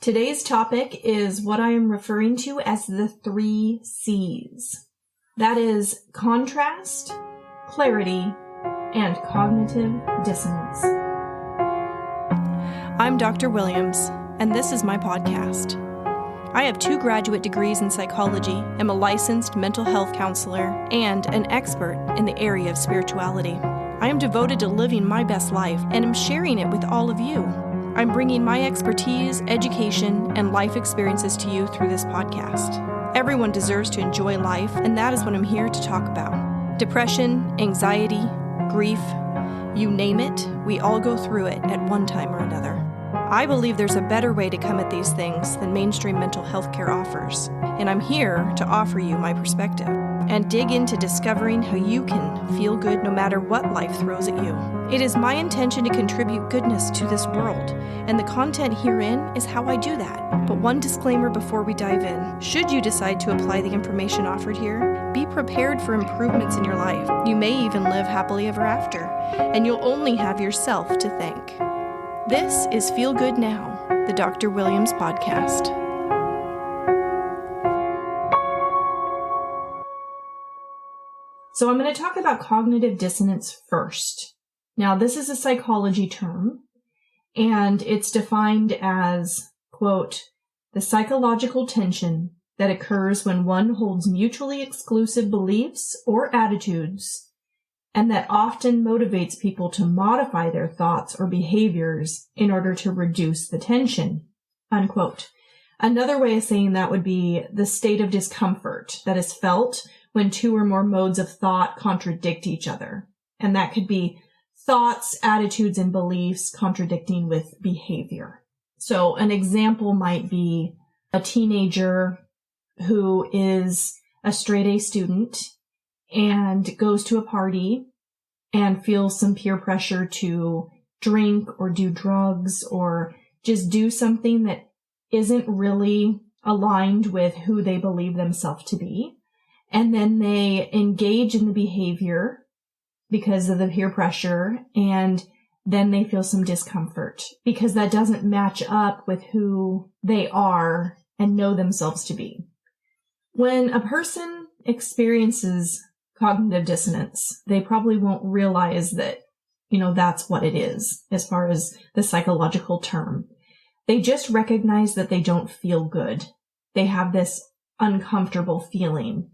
Today's topic is what I am referring to as the 3 C's. That is contrast, clarity, and cognitive dissonance. I'm Dr. Williams, and this is my podcast. I have 2 graduate degrees in psychology, am a licensed mental health counselor, and an expert in the area of spirituality. I am devoted to living my best life and am sharing it with all of you. I'm bringing my expertise, education, and life experiences to you through this podcast. Everyone deserves to enjoy life, and that is what I'm here to talk about. Depression, anxiety, grief, you name it, we all go through it at one time or another. I believe there's a better way to come at these things than mainstream mental health care offers, and I'm here to offer you my perspective and dig into discovering how you can feel good no matter what life throws at you. It is my intention to contribute goodness to this world, and the content herein is how I do that. But one disclaimer before we dive in: should you decide to apply the information offered here, be prepared for improvements in your life. You may even live happily ever after, and you'll only have yourself to thank. This is Feel Good Now, the Dr. Williams podcast. So I'm going to talk about cognitive dissonance first. Now, this is a psychology term, and it's defined as, quote, the psychological tension that occurs when one holds mutually exclusive beliefs or attitudes, and that often motivates people to modify their thoughts or behaviors in order to reduce the tension, unquote. Another way of saying that would be the state of discomfort that is felt when 2 or more modes of thought contradict each other. And that could be thoughts, attitudes, and beliefs contradicting with behavior. So an example might be a teenager who is a straight-A student and goes to a party and feels some peer pressure to drink or do drugs or just do something that isn't really aligned with who they believe themselves to be. And then they engage in the behavior because of the peer pressure, and then they feel some discomfort because that doesn't match up with who they are and know themselves to be. When a person experiences cognitive dissonance, they probably won't realize that, that's what it is as far as the psychological term. They just recognize that they don't feel good. They have this uncomfortable feeling.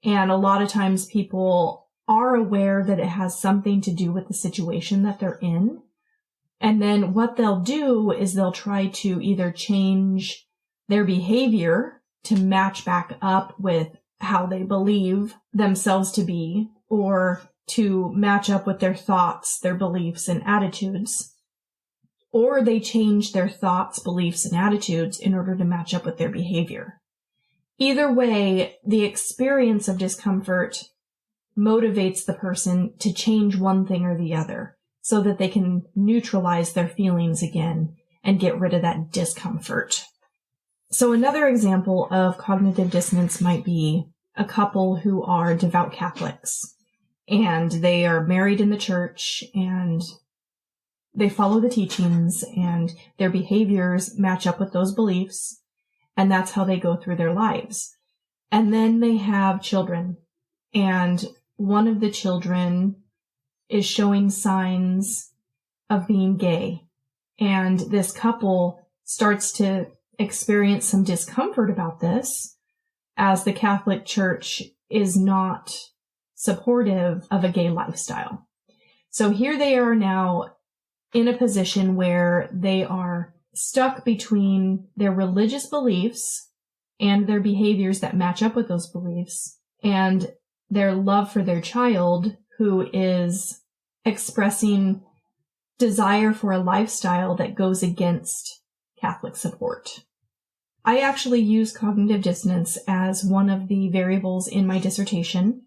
And a lot of times people are aware that it has something to do with the situation that they're in. And then what they'll do is they'll try to either change their behavior to match back up with how they believe themselves to be, or to match up with their thoughts, their beliefs, and attitudes. Or they change their thoughts, beliefs, and attitudes in order to match up with their behavior. Either way, the experience of discomfort motivates the person to change one thing or the other so that they can neutralize their feelings again and get rid of that discomfort. So another example of cognitive dissonance might be a couple who are devout Catholics, and they are married in the church, and they follow the teachings, and their behaviors match up with those beliefs, and that's how they go through their lives. And then they have children, and one of the children is showing signs of being gay, and this couple starts to experience some discomfort about this, as the Catholic Church is not supportive of a gay lifestyle. So here they are now in a position where they are stuck between their religious beliefs and their behaviors that match up with those beliefs, and their love for their child, who is expressing desire for a lifestyle that goes against Catholic support. I actually use cognitive dissonance as one of the variables in my dissertation.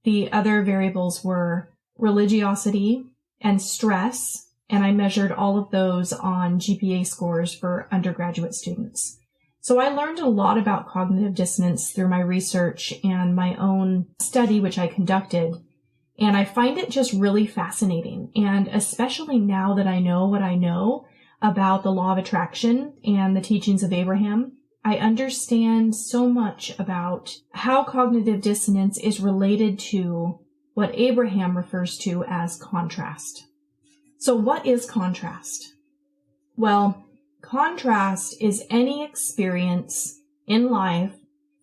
The other variables were religiosity and stress, and I measured all of those on GPA scores for undergraduate students. So I learned a lot about cognitive dissonance through my research and my own study, which I conducted. And I find it just really fascinating. And especially now that I know what I know, about the law of attraction and the teachings of Abraham, I understand so much about how cognitive dissonance is related to what Abraham refers to as contrast. So what is contrast? Well, contrast is any experience in life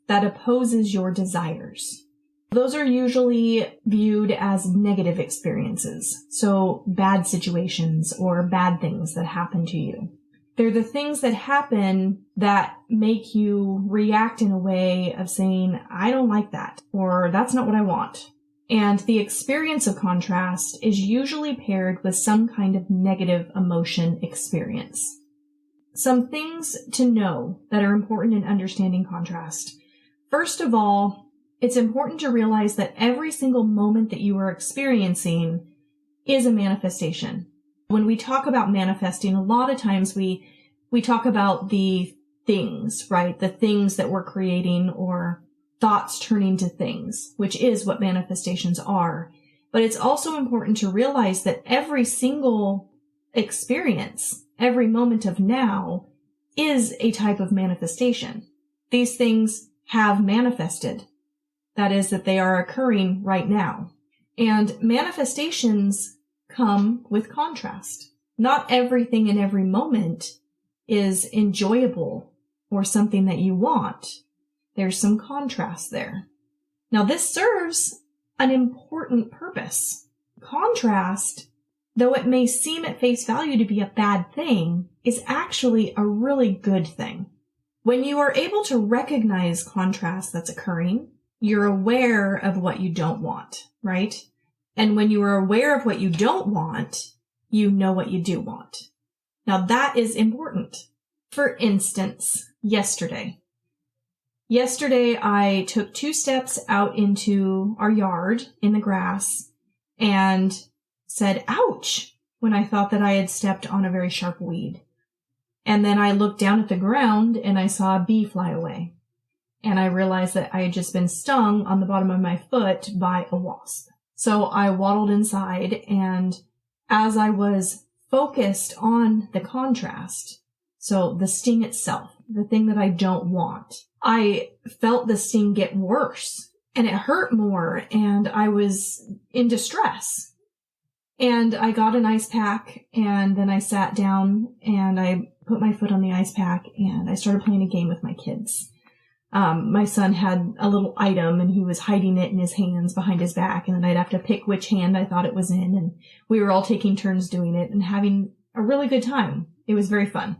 that opposes your desires. Those are usually viewed as negative experiences, so bad situations or bad things that happen to you. They're the things that happen that make you react in a way of saying, I don't like that, or that's not what I want. And the experience of contrast is usually paired with some kind of negative emotion experience. Some things to know that are important in understanding contrast. First of all, it's important to realize that every single moment that you are experiencing is a manifestation. When we talk about manifesting, a lot of times we talk about the things, right? The things that we're creating or thoughts turning to things, which is what manifestations are. But it's also important to realize that every single experience, every moment of now, is a type of manifestation. These things have manifested. That is, that they are occurring right now. And manifestations come with contrast. Not everything in every moment is enjoyable or something that you want. There's some contrast there. Now, this serves an important purpose. Contrast, though it may seem at face value to be a bad thing, is actually a really good thing. When you are able to recognize contrast that's occurring, you're aware of what you don't want, right? And when you are aware of what you don't want, you know what you do want. Now that is important. For instance, yesterday I took 2 steps out into our yard in the grass and said, ouch, when I thought that I had stepped on a very sharp weed. And then I looked down at the ground and I saw a bee fly away. And I realized that I had just been stung on the bottom of my foot by a wasp. So I waddled inside, and as I was focused on the contrast, so the sting itself, the thing that I don't want, I felt the sting get worse, and it hurt more, and I was in distress. And I got an ice pack, and then I sat down, and I put my foot on the ice pack, and I started playing a game with my kids. My son had a little item and he was hiding it in his hands behind his back, and then I'd have to pick which hand I thought it was in, and we were all taking turns doing it and having a really good time. It was very fun.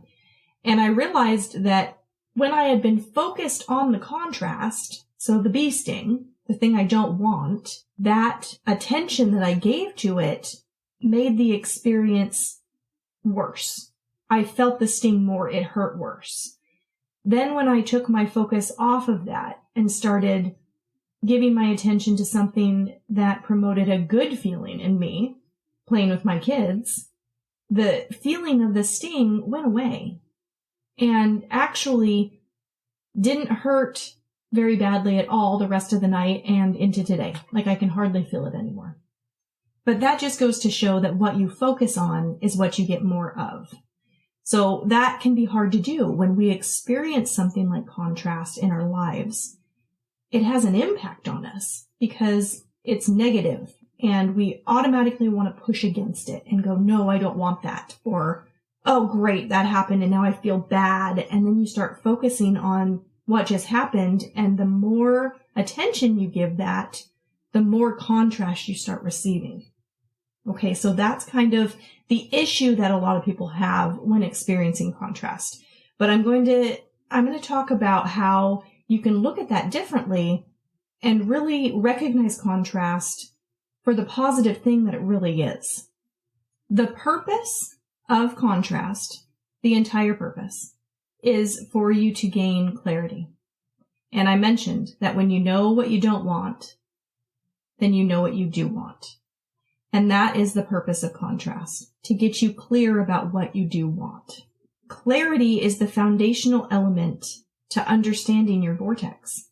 And I realized that when I had been focused on the contrast, so the bee sting, the thing I don't want, that attention that I gave to it made the experience worse. I felt the sting more, it hurt worse. Then when I took my focus off of that and started giving my attention to something that promoted a good feeling in me, playing with my kids, the feeling of the sting went away and actually didn't hurt very badly at all the rest of the night and into today. Like, I can hardly feel it anymore. But that just goes to show that what you focus on is what you get more of. So that can be hard to do when we experience something like contrast in our lives. It has an impact on us because it's negative and we automatically want to push against it and go, no, I don't want that. Or, oh, great, that happened and now I feel bad. And then you start focusing on what just happened. And the more attention you give that, the more contrast you start receiving. Okay, so that's kind of the issue that a lot of people have when experiencing contrast. But I'm going to talk about how you can look at that differently and really recognize contrast for the positive thing that it really is. The purpose of contrast, the entire purpose, is for you to gain clarity. And I mentioned that when you know what you don't want, then you know what you do want. And that is the purpose of contrast, to get you clear about what you do want. Clarity is the foundational element to understanding your vortex.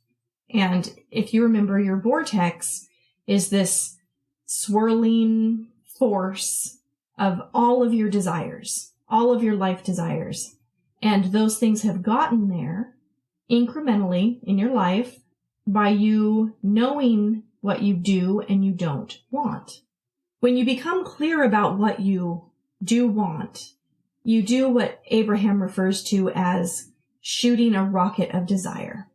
And if you remember, your vortex is this swirling force of all of your desires, all of your life desires. And those things have gotten there incrementally in your life by you knowing what you do and you don't want. When you become clear about what you do want, you do what Abraham refers to as shooting a rocket of desire.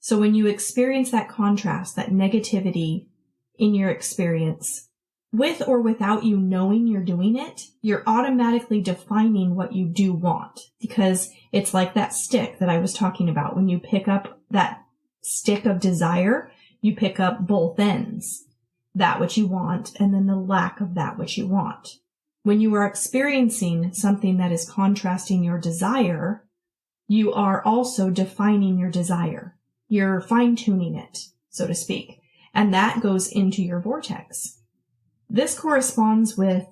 So when you experience that contrast, that negativity in your experience, with or without you knowing you're doing it, you're automatically defining what you do want, because it's like that stick that I was talking about. When you pick up that stick of desire, you pick up both ends, that which you want and then the lack of that which you want. When you are experiencing something that is contrasting your desire, you are also defining your desire. You're fine-tuning it, so to speak, and that goes into your vortex. This corresponds with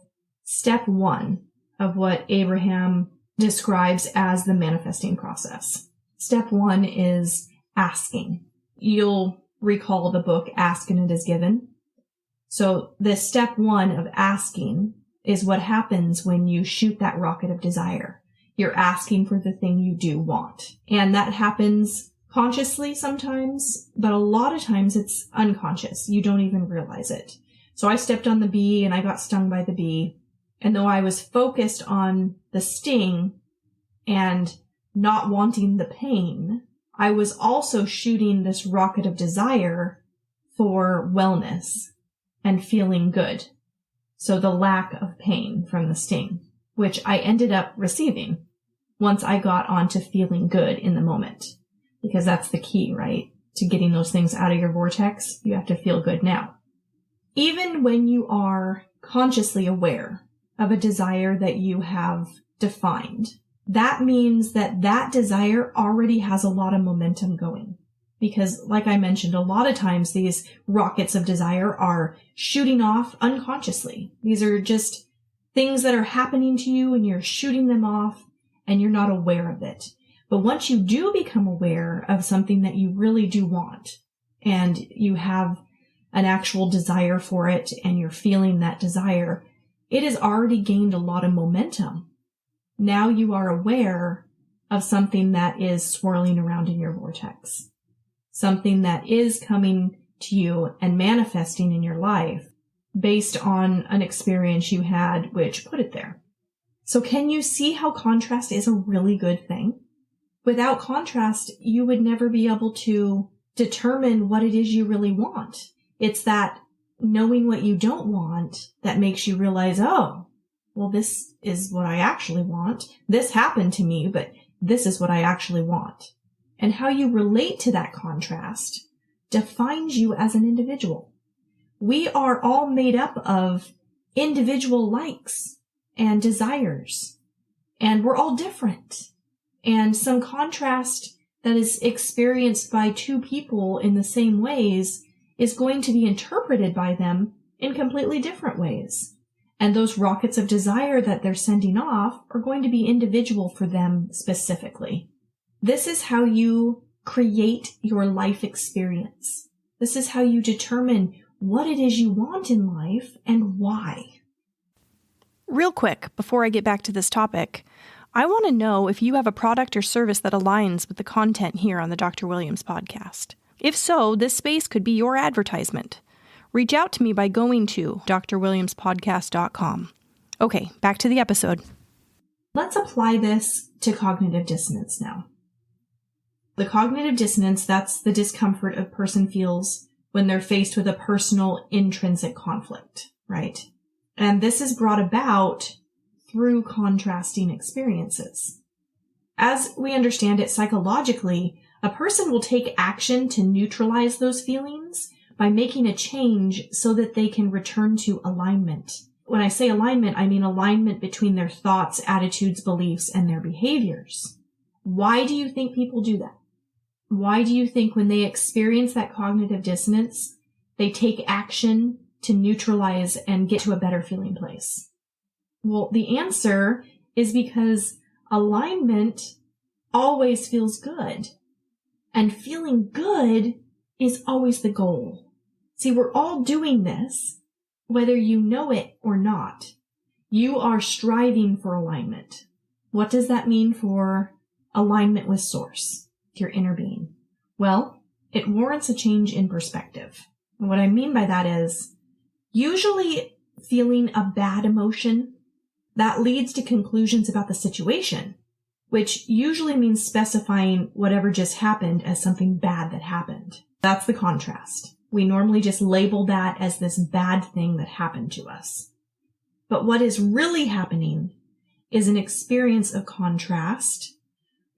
step 1 of what Abraham describes as the manifesting process. Step 1 is asking. You'll recall the book, Ask and It Is Given. So this step 1 of asking is what happens when you shoot that rocket of desire. You're asking for the thing you do want. And that happens consciously sometimes, but a lot of times it's unconscious. You don't even realize it. So I stepped on the bee and I got stung by the bee. And though I was focused on the sting and not wanting the pain, I was also shooting this rocket of desire for wellness and feeling good. So the lack of pain from the sting, which I ended up receiving once I got onto feeling good in the moment. Because that's the key, right? To getting those things out of your vortex, you have to feel good now. Even when you are consciously aware of a desire that you have defined, that means that that desire already has a lot of momentum going. Because, like I mentioned, a lot of times these rockets of desire are shooting off unconsciously. These are just things that are happening to you and you're shooting them off and you're not aware of it. But once you do become aware of something that you really do want and you have an actual desire for it and you're feeling that desire, it has already gained a lot of momentum. Now you are aware of something that is swirling around in your vortex. Something that is coming to you and manifesting in your life based on an experience you had which put it there. So can you see how contrast is a really good thing? Without contrast, you would never be able to determine what it is you really want. It's that knowing what you don't want that makes you realize, oh, well, this is what I actually want. This happened to me, but this is what I actually want. And how you relate to that contrast defines you as an individual. We are all made up of individual likes and desires, and we're all different. And some contrast that is experienced by two people in the same ways is going to be interpreted by them in completely different ways. And those rockets of desire that they're sending off are going to be individual for them specifically. This is how you create your life experience. This is how you determine what it is you want in life and why. Real quick, before I get back to this topic, I want to know if you have a product or service that aligns with the content here on the Dr. Williams podcast. If so, this space could be your advertisement. Reach out to me by going to drwilliamspodcast.com. Okay, back to the episode. Let's apply this to cognitive dissonance now. The cognitive dissonance, that's the discomfort a person feels when they're faced with a personal intrinsic conflict, right? And this is brought about through contrasting experiences. As we understand it psychologically, a person will take action to neutralize those feelings by making a change so that they can return to alignment. When I say alignment, I mean alignment between their thoughts, attitudes, beliefs, and their behaviors. Why do you think people do that? Why do you think when they experience that cognitive dissonance, they take action to neutralize and get to a better feeling place? Well, the answer is because alignment always feels good. And feeling good is always the goal. See, we're all doing this, whether you know it or not. You are striving for alignment. What does that mean for alignment with source, your inner being? Well, it warrants a change in perspective. And what I mean by that is usually feeling a bad emotion that leads to conclusions about the situation, which usually means specifying whatever just happened as something bad that happened. That's the contrast. We normally just label that as this bad thing that happened to us. But what is really happening is an experience of contrast.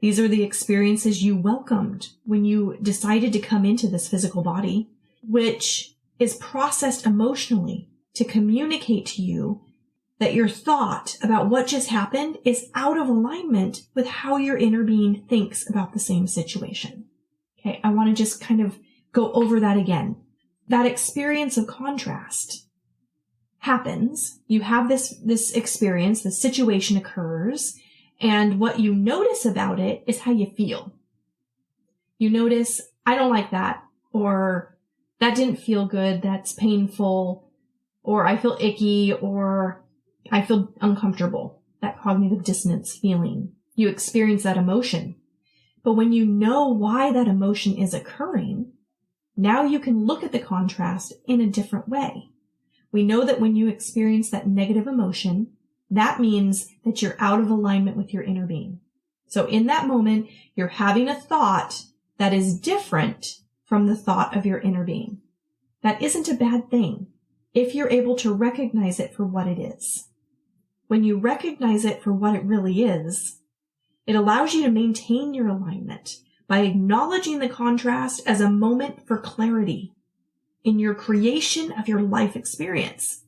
These are the experiences you welcomed when you decided to come into this physical body, which is processed emotionally to communicate to you that your thought about what just happened is out of alignment with how your inner being thinks about the same situation. Okay, I want to just kind of go over that again. That experience of contrast happens. You have this experience, this situation occurs, and what you notice about it is how you feel. You notice, I don't like that, or that didn't feel good, that's painful, or I feel icky, or I feel uncomfortable, that cognitive dissonance feeling. You experience that emotion. But when you know why that emotion is occurring, now you can look at the contrast in a different way. We know that when you experience that negative emotion, that means that you're out of alignment with your inner being. So in that moment, you're having a thought that is different from the thought of your inner being. That isn't a bad thing if you're able to recognize it for what it is. When you recognize it for what it really is, it allows you to maintain your alignment by acknowledging the contrast as a moment for clarity in your creation of your life experience.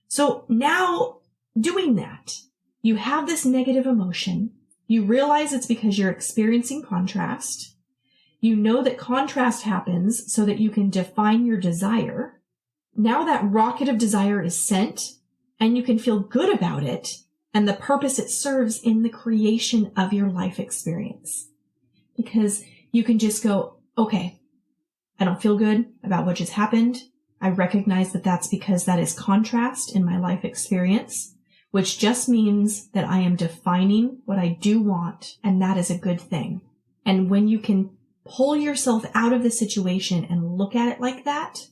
So now, doing that, you have this negative emotion. You realize it's because you're experiencing contrast. You know that contrast happens so that you can define your desire. Now that rocket of desire is sent, and you can feel good about it and the purpose it serves in the creation of your life experience. Because you can just go, okay, I don't feel good about what just happened. I recognize that that's because that is contrast in my life experience, which just means that I am defining what I do want, and that is a good thing. And when you can pull yourself out of the situation and look at it like that,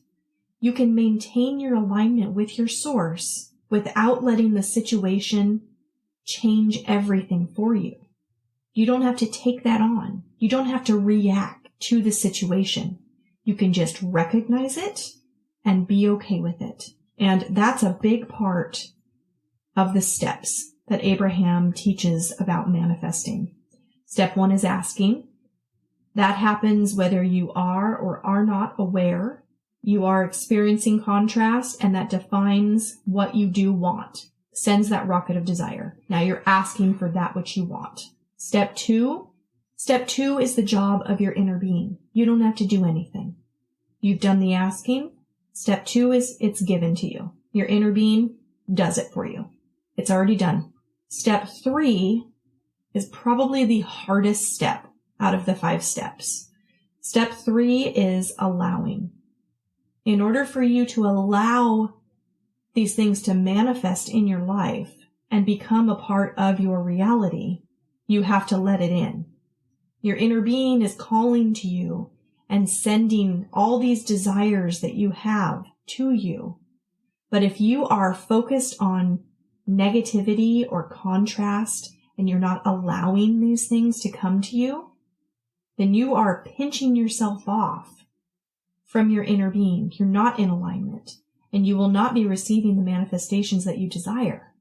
you can maintain your alignment with your source without letting the situation change everything for you. You don't have to take that on. You don't have to react to the situation. You can just recognize it and be okay with it. And that's a big part of the steps that Abraham teaches about manifesting. Step 1 is asking. That happens whether you are or are not aware. You are experiencing contrast, and that defines what you do want, sends that rocket of desire. Now you're asking for that which you want. Step 2 is the job of your inner being. You don't have to do anything. You've done the asking. Step 2 is it's given to you. Your inner being does it for you. It's already done. Step 3 is probably the hardest step out of the 5 steps. Step 3 is allowing. In order for you to allow these things to manifest in your life and become a part of your reality, you have to let it in. Your inner being is calling to you and sending all these desires that you have to you. But if you are focused on negativity or contrast and you're not allowing these things to come to you, then you are pinching yourself off from your inner being. You're not in alignment, and you will not be receiving the manifestations that you desire.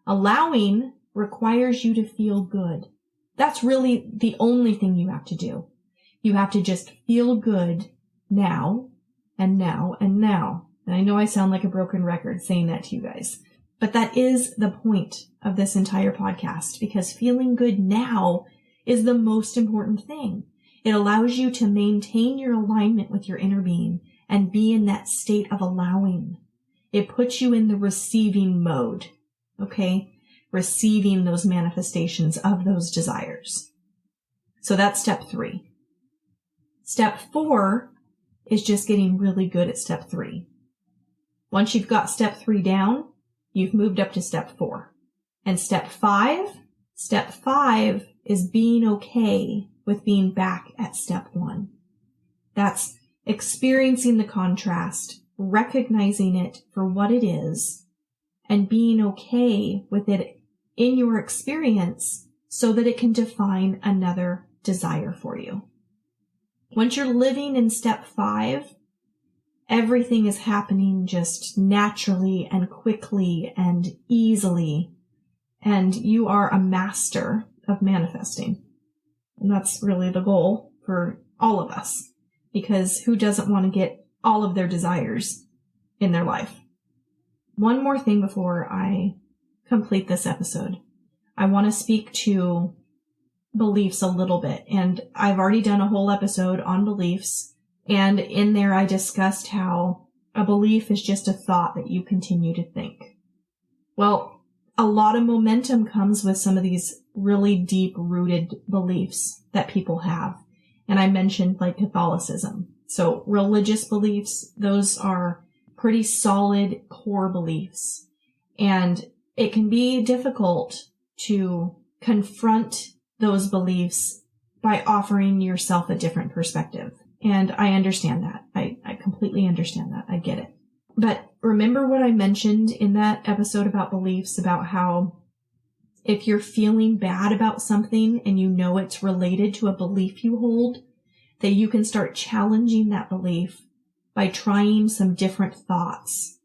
Allowing requires you to feel good. That's really the only thing you have to do. You have to just feel good now and now and now. And I know I sound like a broken record saying that to you guys, but that is the point of this entire podcast, because feeling good now is the most important thing. It allows you to maintain your alignment with your inner being and be in that state of allowing. It puts you in the receiving mode, okay? Receiving those manifestations of those desires. So that's step 3. Step 4 is just getting really good at step 3. Once you've got step 3 down, you've moved up to step 4. And step 5 Step 5 is being okay with being back at step 1. That's experiencing the contrast, recognizing it for what it is, and being okay with it in your experience so that it can define another desire for you. Once you're living in step 5, everything is happening just naturally and quickly and easily, and you are a master of manifesting. And that's really the goal for all of us, because who doesn't want to get all of their desires in their life? One more thing before I complete this episode. I want to speak to beliefs a little bit, and I've already done a whole episode on beliefs, and in there I discussed how a belief is just a thought that you continue to think. Well, a lot of momentum comes with some of these really deep-rooted beliefs that people have, and I mentioned like Catholicism. So religious beliefs, those are pretty solid core beliefs, and it can be difficult to confront those beliefs by offering yourself a different perspective. And I understand that. I completely understand that. I get it. But remember what I mentioned in that episode about beliefs, about how if you're feeling bad about something and you know it's related to a belief you hold, that you can start challenging that belief by trying some different thoughts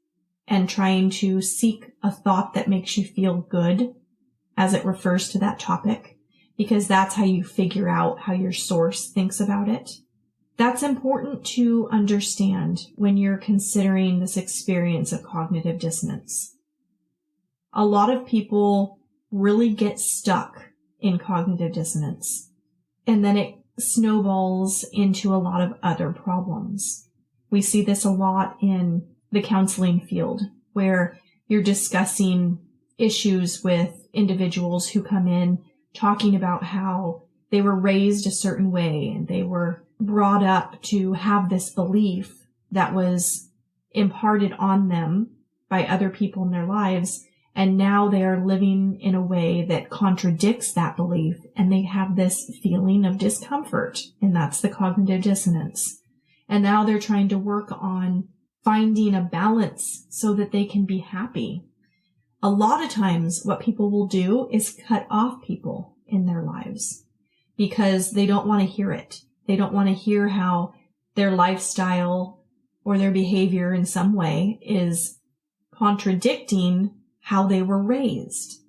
and trying to seek a thought that makes you feel good as it refers to that topic, because that's how you figure out how your source thinks about it. That's important to understand when you're considering this experience of cognitive dissonance. A lot of people really get stuck in cognitive dissonance, and then it snowballs into a lot of other problems. We see this a lot in the counseling field, where you're discussing issues with individuals who come in talking about how they were raised a certain way and they were brought up to have this belief that was imparted on them by other people in their lives, and now they are living in a way that contradicts that belief, and they have this feeling of discomfort, and that's the cognitive dissonance. And now they're trying to work on finding a balance so that they can be happy. A lot of times what people will do is cut off people in their lives because they don't want to hear it. They don't want to hear how their lifestyle or their behavior in some way is contradicting how they were raised.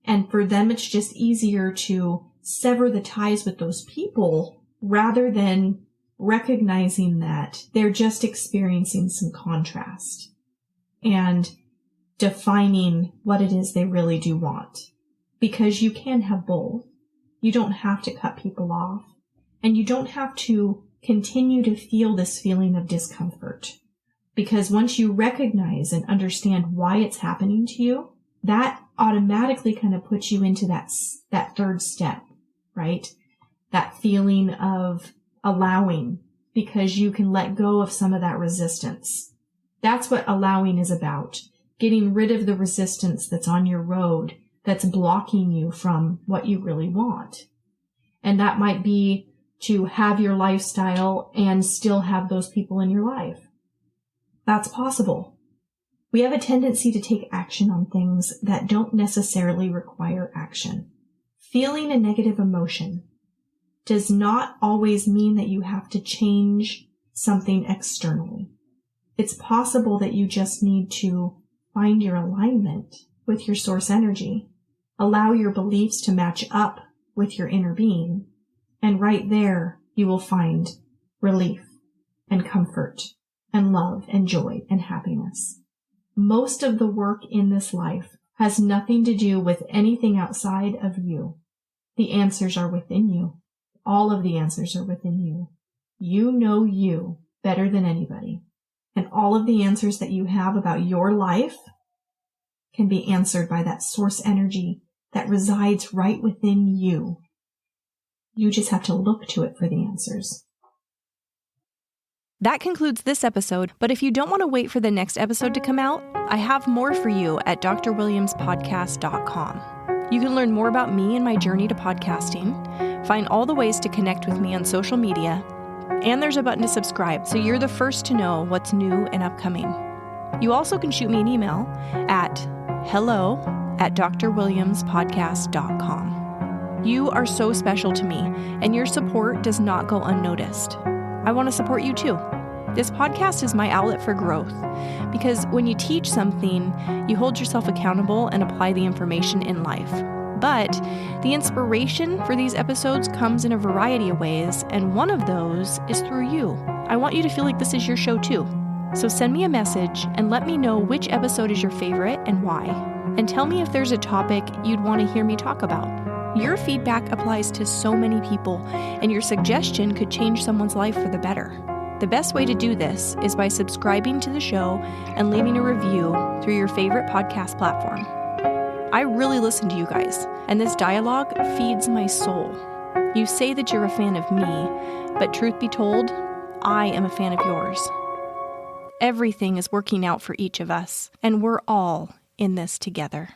And for them, it's just easier to sever the ties with those people rather than recognizing that they're just experiencing some contrast and defining what it is they really do want. Because you can have both. You don't have to cut people off, and you don't have to continue to feel this feeling of discomfort. Because once you recognize and understand why it's happening to you, that automatically kind of puts you into that third step, right? That feeling of allowing, because you can let go of some of that resistance. That's what allowing is about. Getting rid of the resistance that's on your road, that's blocking you from what you really want. And that might be to have your lifestyle and still have those people in your life. That's possible. We have a tendency to take action on things that don't necessarily require action. Feeling a negative emotion does not always mean that you have to change something externally. It's possible that you just need to find your alignment with your source energy. Allow your beliefs to match up with your inner being. And right there, you will find relief and comfort and love and joy and happiness. Most of the work in this life has nothing to do with anything outside of you. The answers are within you. All of the answers are within you. You know you better than anybody. And all of the answers that you have about your life can be answered by that source energy that resides right within you. You just have to look to it for the answers. That concludes this episode, but if you don't want to wait for the next episode to come out, I have more for you at drwilliamspodcast.com. You can learn more about me and my journey to podcasting, find all the ways to connect with me on social media, and there's a button to subscribe so you're the first to know what's new and upcoming. You also can shoot me an email at hello@drwilliamspodcast.com. You are so special to me, and your support does not go unnoticed. I want to support you too. This podcast is my outlet for growth, because when you teach something, you hold yourself accountable and apply the information in life. But the inspiration for these episodes comes in a variety of ways, and one of those is through you. I want you to feel like this is your show too. So send me a message and let me know which episode is your favorite and why. And tell me if there's a topic you'd want to hear me talk about. Your feedback applies to so many people, and your suggestion could change someone's life for the better. The best way to do this is by subscribing to the show and leaving a review through your favorite podcast platform. I really listen to you guys, and this dialogue feeds my soul. You say that you're a fan of me, but truth be told, I am a fan of yours. Everything is working out for each of us, and we're all in this together.